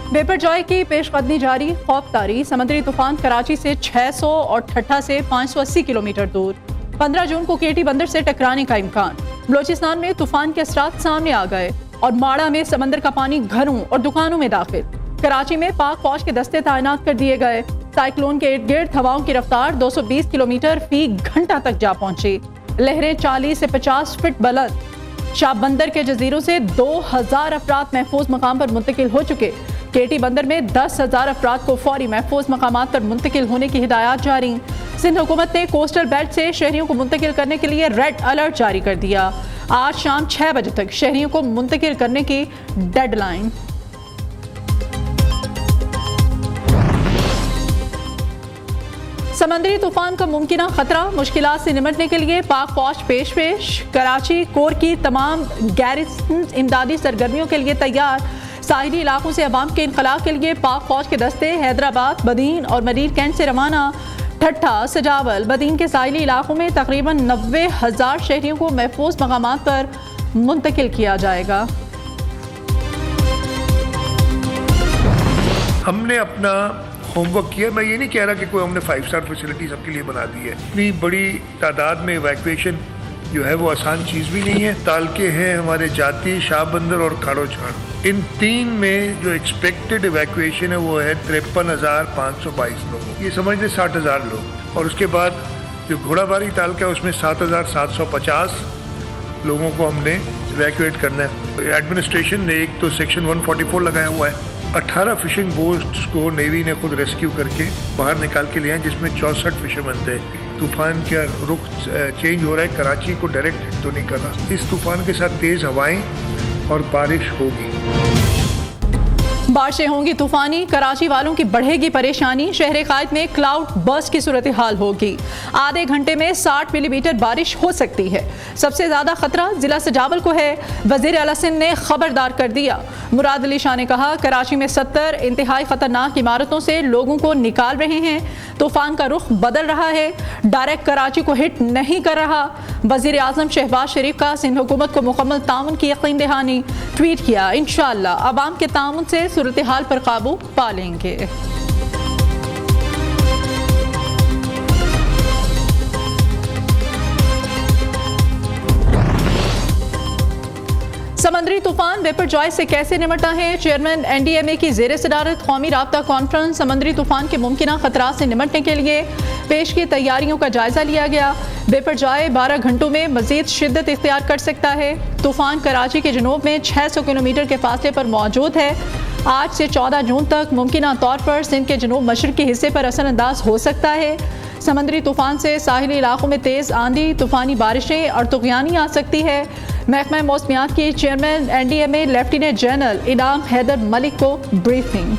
बेपरजॉय की पेशकदमी जारी, खौफतारी। समुद्री तूफान कराची से 600 और ठट्ठा से 580 किलोमीटर दूर। 15 जून को केटी बंदर से टकराने का इम्कान। बलोचिस्तान में तूफान के असरात सामने आ गए और माड़ा में समंदर का पानी घरों और दुकानों में दाखिल। कराची में पाक फौज के दस्ते तैनात कर दिए गए। साइक्लोन के इर्द गिर्द हवाओं की रफ्तार 220 किलोमीटर फी घंटा तक जा पहुंची। लहरें 40 से 50 फीट बुलंद। शाह बंदर के जजीरों से 2000 अफराद महफूज मकाम पर मुंतकिल हो चुके। केटी बंदर में 10,000 अफराद को फौरी महफूज मकामात पर मुंतकिल होने की हिदायत जारी। सिंध हुकूमत ने कोस्टल बेल्ट से शहरियों को मुंतकिल करने के लिए रेड अलर्ट जारी कर दिया। आज शाम 6 बजे तक शहरियों को मुंतकिल करने की डेडलाइन। समंदरी तूफान का मुमकिना खतरा, मुश्किलात से निपटने के लिए पाक फौज पेश। कराची कोर की तमाम गैरिसन इमदादी सरगर्मियों के लिए तैयार। साहिली इलाकों से अवाम के इनखला के लिए पाक फौज के दस्ते हैदराबाद, बदीन और मरीर कैंट से रवाना। ठट्ठा, सजावल, बदीन के साहिली इलाकों में तकरीबन 90,000 शहरियों को महफूज मकामात पर मुंतकिल किया जाएगा। हमने अपना होमवर्क किया। मैं ये नहीं कह रहा कि कोई हमने 5 स्टार फैसिलिटी सबके लिए बना दी है। इतनी बड़ी तादाद में इवैक्यूएशन जो है वो आसान चीज़ भी नहीं है। तालके हैं हमारे जाती, शाह बंदर और खाड़ो छाड़। इन 3 में जो एक्सपेक्टेड इवैक्यूएशन है वो है 53,522 लोग। ये समझ लें 60,000 लोग। और उसके बाद जो घोड़ाबारी तालका है उसमें 7,750 लोगों को हमने इवैक्यूएट करना है। एडमिनिस्ट्रेशन ने एक तो सेक्शन 144 लगाया हुआ है। 18 फिशिंग बोट्स को नेवी ने खुद रेस्क्यू करके बाहर निकाल के लिए हैं, जिसमें 64 फिशरमैन थे। तूफान का रुख चेंज हो रहा है, कराची को डायरेक्ट हिट तो नहीं कर रहा। इस तूफान के साथ तेज़ हवाएं और बारिश होगी। बारिशें होंगी तूफानी, कराची वालों की बढ़ेगी परेशानी। शहर कायद में क्लाउड बर्स्ट की सूरत हाल होगी। आधे घंटे में 60 मिलीमीटर बारिश हो सकती है। सबसे ज्यादा खतरा जिला सजावल को है। वजीर आला सिंध ने खबरदार कर दिया। मुराद अली शाह ने कहा, कराची में 70 इंतहाई खतरनाक इमारतों से लोगों को निकाल रहे हैं। तूफान का रुख बदल रहा है, डायरेक्ट कराची को हिट नहीं कर रहा। वजीर आजम शहबाज शरीफ का सिंध हुकूमत को मुकम्मल ताउन की यकीन दहानी। ट्वीट किया, इंशाअल्लाह अवाम के ताउन से सूरत हाल पर काबू पा लेंगे। समंदरी तूफान बेपरजॉय से कैसे निपटा है। चेयरमैन NDMA की ज़ेर सदारत कौमी राब्ता कॉन्फ्रेंस। समंदरी तूफान के मुमकिना खतरात से निपटने के लिए पेश की तैयारियों का जायजा लिया गया। बेपरजॉय 12 घंटों में मजीद शिद्दत इख्तियार कर सकता है। तूफान कराची के जनूब में 600 किलोमीटर के फासले पर मौजूद है। आज से 14 जून तक मुमकिना तौर पर सिंध के जनूब मशरकी हिस्से पर असरअंदाज हो सकता है। समंदरी तूफान से साहिली इलाकों में तेज़ आंधी, तूफानी बारिशें और तुग़यानी आ सकती है। महकमा मौसमियात के चेयरमैन NDMA लेफ्टिनेंट जनरल इनाम हैदर मलिक को ब्रीफिंग।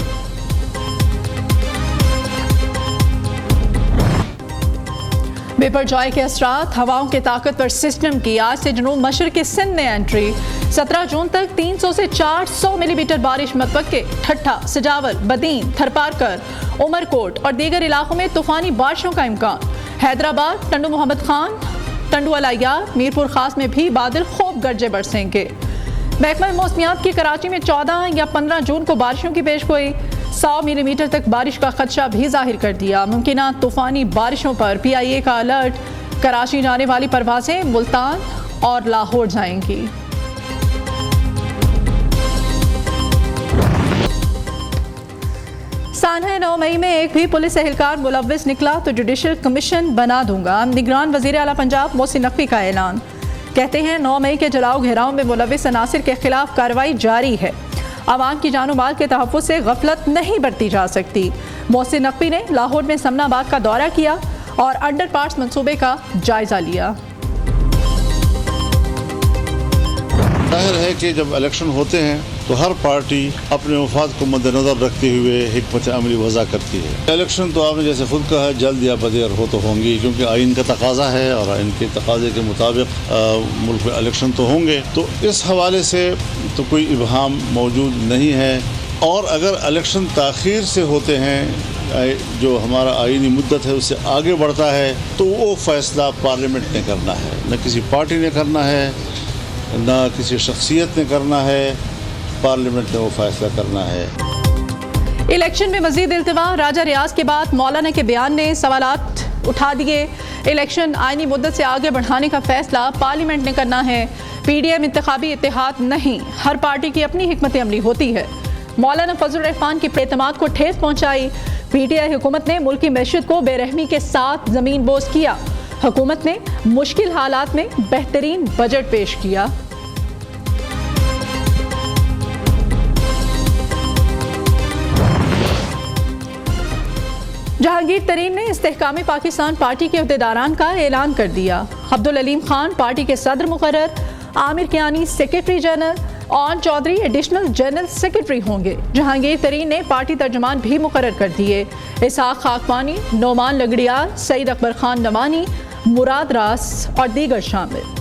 बेपरजॉय के असरात, हवाओं के ताकतवर सिस्टम की आज से जनूब मशरक़ी सिंध में एंट्री। 17 जून तक 300 से 400 मिलीमीटर बारिश मतवक्के। ठट्ठा, सजावल, बदीन, थरपारकर, उमरकोट और दीगर इलाकों में तूफानी बारिशों का इम्कान। हैदराबाद, टंडू मोहम्मद खान, टंडू अलायार, मीरपुर खास में भी बादल खूब गरजे बरसेंगे। महकमा मौसमियात की कराची में 14 या 15 जून को बारिशों की पेशगोई। 100 मिलीमीटर तक बारिश का खदशा भी जाहिर कर दिया। मुमकिना तूफानी बारिशों पर PIA का अलर्ट। कराची जाने वाली परवाजें मुल्तान और लाहौर जाएंगी। सानह 9 मई में एक भी पुलिस एहलकार मुलव्विस निकला तो जुडिशल कमीशन बना दूंगा। निगरान वजीर आला पंजाब मोहसिन नकवी का ऐलान। कहते हैं 9 मई के जलाओ घेराव में मुलव्विस अनासिर के खिलाफ कार्रवाई जारी है। आवाम की जानो माल के तहफ़्फ़ुज़ से गफलत नहीं बरती जा सकती। मोहसिन नकवी ने लाहौर में समनाबाद का दौरा किया और अंडर पार्ट्स मनसूबे का जायजा लिया। जाहिर है कि जब इलेक्शन होते हैं तो हर पार्टी अपने मफाद को मद्देनजर रखते हुए हिकमत अमली वज़ा करती है। इलेक्शन तो आपने जैसे खुद कहा जल्द या बदेर हो तो होंगी, क्योंकि आइन का तकाजा है और आइन के तकाजे के मुताबिक मुल्क में इलेक्शन तो होंगे। तो इस हवाले से तो कोई इबहाम मौजूद नहीं है। और अगर इलेक्शन ताख़ीर से होते हैं, जो हमारा आइनी मुद्दत है उससे आगे बढ़ता है, तो वो फ़ैसला पार्लियामेंट ने करना है, न किसी पार्टी ने करना है, न किसी शख्सियत ने करना है। पार्लियामेंट ने वो फैसला करना है। इलेक्शन में मजीद इल्तिवा, राजा रियाज के बाद मौलाना के बयान ने सवालात उठा दिए। इलेक्शन आईनी मुद्दत से आगे बढ़ाने का फैसला पार्लियामेंट ने करना है। पीडीएम इंतखाबी इत्तेहाद नहीं, हर पार्टी की अपनी हिकमत अमली होती है। मौलाना फजल रहमान की एतमाद को ठेस पहुंचाई। पीटीआई हुकूमत ने मुल्की मैशत को बेरहमी के साथ जमीन बोझ किया। हुकूमत ने मुश्किल हालात में बेहतरीन बजट पेश किया। जहांगीर तरीन ने इस्तेहकामी पाकिस्तान पार्टी के अहदेदारान का ऐलान कर दिया। अब्दुल अलीम खान पार्टी के सदर मुकर्रर, आमिर कियानी सेक्रेटरी जनरल और चौधरी एडिशनल जनरल सेक्रेटरी होंगे। जहांगीर तरीन ने पार्टी तर्जुमान भी मुकर्रर कर दिए। इसहाक खाकवानी, नोमान लगड़ियाल, सईद अकबर खान नवानी, मुराद रास और दीगर शामिल।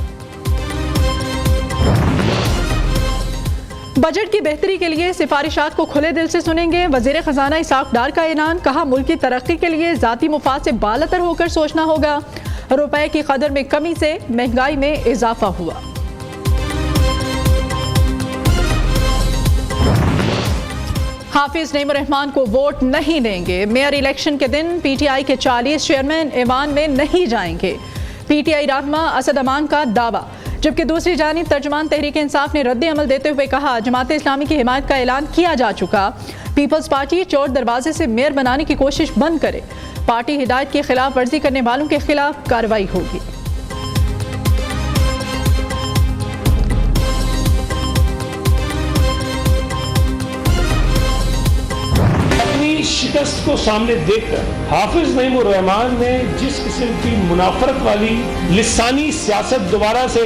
बजट की बेहतरी के लिए सिफारिशात को खुले दिल से सुनेंगे। वजीर खजाना इसहाक डार का ऐलान, कहा मुल्क की तरक्की के लिए जाती मुफाद से बालतर होकर सोचना होगा। रुपए की कदर में कमी से महंगाई में इजाफा हुआ। हाफिज नईमुर रहमान को वोट नहीं देंगे। मेयर इलेक्शन के दिन पीटीआई के 40 चेयरमैन ऐवान में नहीं जाएंगे। पीटीआई रहनुमा असद अमान का दावा। जबकि दूसरी जानिब तर्जुमान तहरीक इंसाफ ने रद्द अमल देते हुए कहा, जमात इस्लामी की हिमायत का ऐलान किया जा चुका। पीपल्स पार्टी चोर दरवाजे से मेयर बनाने की कोशिश बंद करे। पार्टी हिदायत की खिलाफ वर्जी करने वालों के खिलाफ कार्रवाई होगी। शिकस्त को सामने देखकर हाफिज नईमुर रहमान ने जिस किस्म की मुनाफरत वाली लिसानी सियासत दोबारा से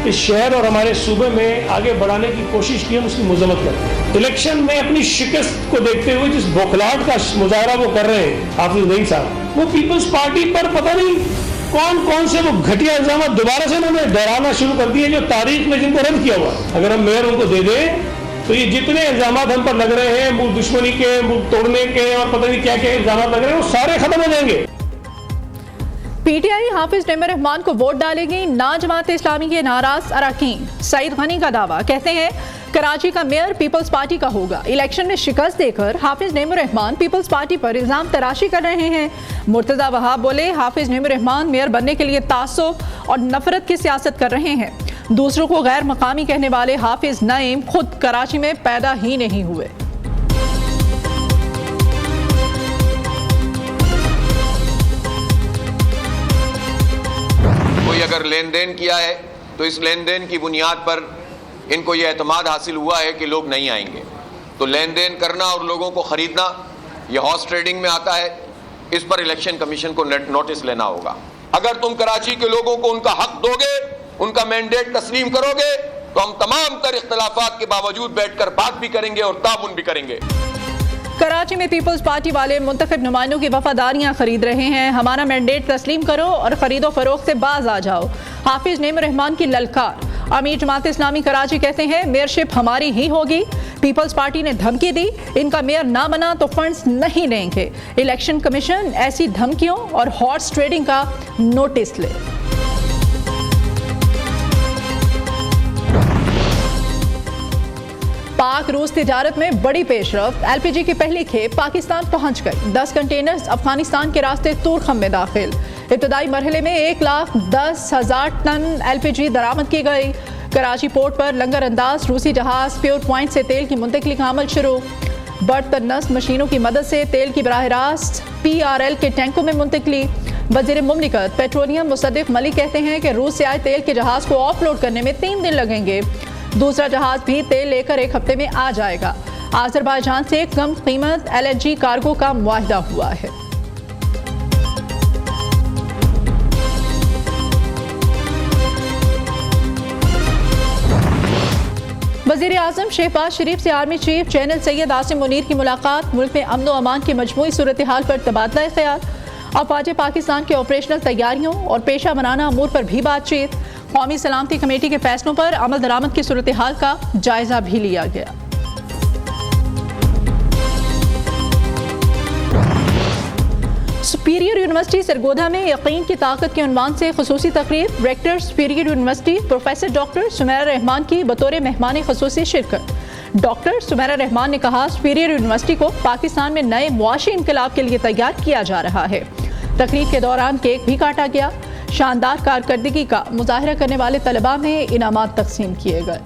इस शहर और हमारे सूबे में आगे बढ़ाने की कोशिश की, हम उसकी मुज़म्मत करते हैं। इलेक्शन में अपनी शिकस्त को देखते हुए जिस बौखलाहट का मुजाहरा वो कर रहे हैं हाफिज नईम साहब, वो पीपल्स पार्टी पर पता नहीं कौन कौन से वो घटिया इल्जाम दोबारा से उन्होंने डराना शुरू कर दिए, जो तारीख में जिनको रद्द किया हुआ। अगर हम मेयर उनको दे दें तो ये जितने इल्जाम हम पर लग रहे हैं, मुल्क दुश्मनी के, मुल्क तोड़ने के और पता नहीं क्या क्या इल्जाम लग रहे हैं, वो सारे खत्म हो जाएंगे। पीटीआई हाफिज नईमुर रहमान को वोट डालेगी, ना जमात इस्लामी के नाराज अरकान। सईद गनी का दावा, कहते हैं कराची का मेयर पीपल्स पार्टी का होगा। इलेक्शन में शिकस्त देकर हाफिज नईमुर रहमान पीपल्स पार्टी पर इल्जाम तराशी कर रहे हैं। मुर्तजा वहाब बोले, हाफिज नईमुर रहमान मेयर बनने के लिए तासुब और नफरत की सियासत कर रहे हैं। दूसरों को गैर मकामी कहने वाले हाफिज नईम खुद कराची में पैदा ही नहीं हुए। कोई अगर लेन देन किया है तो इस लेन देन की बुनियाद पर इनको ये एतमाद हासिल हुआ है कि लोग नहीं आएंगे। तो लेन देन करना और लोगों को खरीदना ये हॉर्स ट्रेडिंग में आता है। इस पर इलेक्शन कमीशन को नोटिस लेना होगा। अगर तुम कराची के लोगों को उनका हक दोगे, उनका मैंडेट तस्लीम करोगे, तो हम तमाम तर इख्तलाफात के बावजूद बैठकर बात भी करेंगे और ताउन भी करेंगे। कराची में पीपल्स पार्टी वाले मुंतखब नुमाइंदों की वफादारियां खरीद रहे हैं। हमारा मैंडेट तस्लीम करो और खरीदो फरोख्त से बाज आ जाओ। हाफिज नईमुर रहमान की ललकार। अमीर जमात इस्लामी कराची कहते हैं मेयरशिप हमारी ही होगी। पीपल्स पार्टी ने धमकी दी, इनका मेयर ना बना तो फंड्स नहीं लेंगे। इलेक्शन कमीशन ऐसी धमकियों और हॉर्स ट्रेडिंग का नोटिस ले। पाक रूस तिजारत में बड़ी पेशरफ। एलपीजी की पहली खेप पाकिस्तान पहुंच गई। 10 कंटेनर्स अफगानिस्तान के रास्ते तुरखम में दाखिल। इब्तदाई मरहले में 1,10,000 टन एलपीजी दरामद की गई। कराची पोर्ट पर लंगर अंदाज रूसी जहाज प्योर पॉइंट से तेल की मुंतकली का अमल शुरू। बर्तनस मशीनों की मदद से तेल की बराह रास्त PRL के टैंकों में मुंतकली। वज़ीर मुमलिकत पेट्रोलियम मुसद्दिक मलिक कहते हैं कि रूस से आए तेल के जहाज को ऑफलोड करने में 3 दिन लगेंगे। दूसरा जहाज भी तेल लेकर 1 हफ्ते में आ जाएगा। आज़रबाईजान से कम कीमत LNG कार्गो का मुआहिदा हुआ है। वज़ीर आज़म शहबाज शरीफ से army chief general Syed Asim Munir की मुलाकात। मुल्क में अमन व अमान की मजमूई सूरत हाल पर तबादला ख्याल। अफवाज पाकिस्तान की ऑपरेशनल तैयारियों और पेशा बनाना अमूर पर भी बातचीत। कौमी सलामती कमेटी के फैसलों पर अमल दरामद की सूरत हाल का जायजा भी लिया गया। सुपीरियर यूनिवर्सिटी सरगोधा में यकीन की ताकत के उन्वान से खुसूसी तकरीब। Rector Superior University professor doctor Sumaira Rahman की बतौर मेहमान खुसूसी शिरकत। डॉक्टर सुमेरा रहमान ने कहा, सुपीरियर यूनिवर्सिटी को पाकिस्तान में नए मुआशी इनकलाब के लिए तैयार किया जा रहा है। तकरीब के दौरान केक भी काटा गया। शानदार कारकर्दगी का मुजाहरा करने वाले तलबा में इनामात तकसीम किए गए।